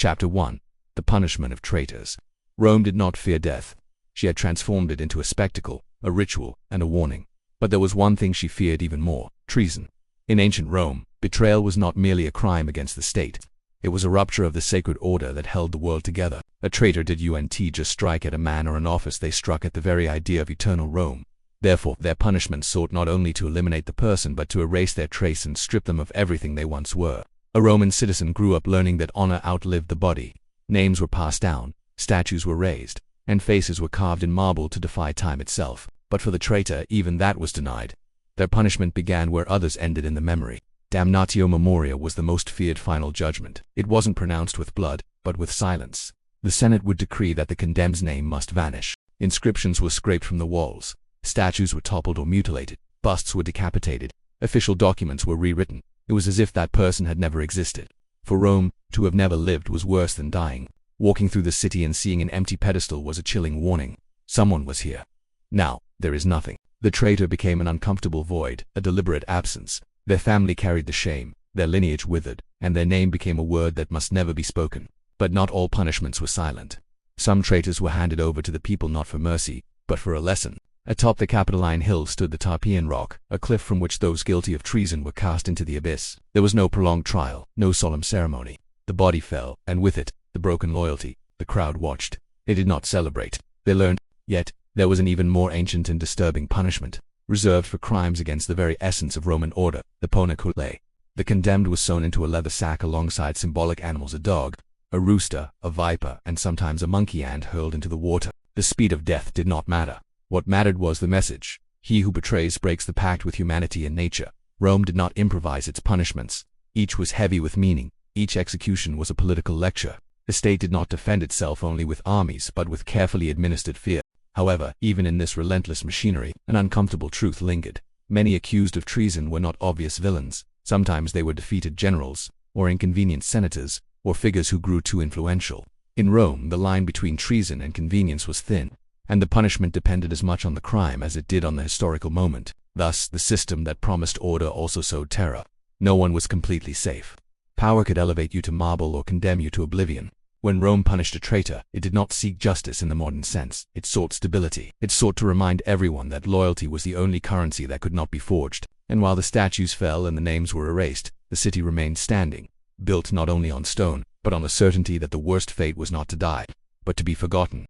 Chapter 1. The Punishment of Traitors. Rome did not fear death. She had transformed it into a spectacle, a ritual, and a warning. But there was one thing she feared even more: treason. In ancient Rome, betrayal was not merely a crime against the state. It was a rupture of the sacred order that held the world together. A traitor didn't just strike at a man or an office, they struck at the very idea of eternal Rome. Therefore, their punishment sought not only to eliminate the person but to erase their trace and strip them of everything they once were. A Roman citizen grew up learning that honor outlived the body. Names were passed down, statues were raised, and faces were carved in marble to defy time itself. But for the traitor, even that was denied. Their punishment began where others ended in the memory. Damnatio Memoriae was the most feared final judgment. It wasn't pronounced with blood, but with silence. The Senate would decree that the condemned's name must vanish. Inscriptions were scraped from the walls. Statues were toppled or mutilated. Busts were decapitated. Official documents were rewritten. It was as if that person had never existed. For Rome, to have never lived was worse than dying. Walking through the city and seeing an empty pedestal was a chilling warning. Someone was here. Now, there is nothing. The traitor became an uncomfortable void, a deliberate absence. Their family carried the shame, their lineage withered, and their name became a word that must never be spoken. But not all punishments were silent. Some traitors were handed over to the people not for mercy, but for a lesson. Atop the Capitoline Hill stood the Tarpeian Rock, a cliff from which those guilty of treason were cast into the abyss. There was no prolonged trial, no solemn ceremony. The body fell, and with it, the broken loyalty. The crowd watched. They did not celebrate. They learned. Yet, there was an even more ancient and disturbing punishment, reserved for crimes against the very essence of Roman order, the Poena Cullei. The condemned was sewn into a leather sack alongside symbolic animals: a dog, a rooster, a viper, and sometimes a monkey ant hurled into the water. The speed of death did not matter. What mattered was the message. He who betrays breaks the pact with humanity and nature. Rome did not improvise its punishments. Each was heavy with meaning. Each execution was a political lecture. The state did not defend itself only with armies but with carefully administered fear. However, even in this relentless machinery, an uncomfortable truth lingered. Many accused of treason were not obvious villains. Sometimes they were defeated generals, or inconvenient senators, or figures who grew too influential. In Rome, the line between treason and convenience was thin, and the punishment depended as much on the crime as it did on the historical moment. Thus, the system that promised order also sowed terror. No one was completely safe. Power could elevate you to marble or condemn you to oblivion. When Rome punished a traitor, it did not seek justice in the modern sense. It sought stability. It sought to remind everyone that loyalty was the only currency that could not be forged. And while the statues fell and the names were erased, the city remained standing, built not only on stone, but on the certainty that the worst fate was not to die, but to be forgotten.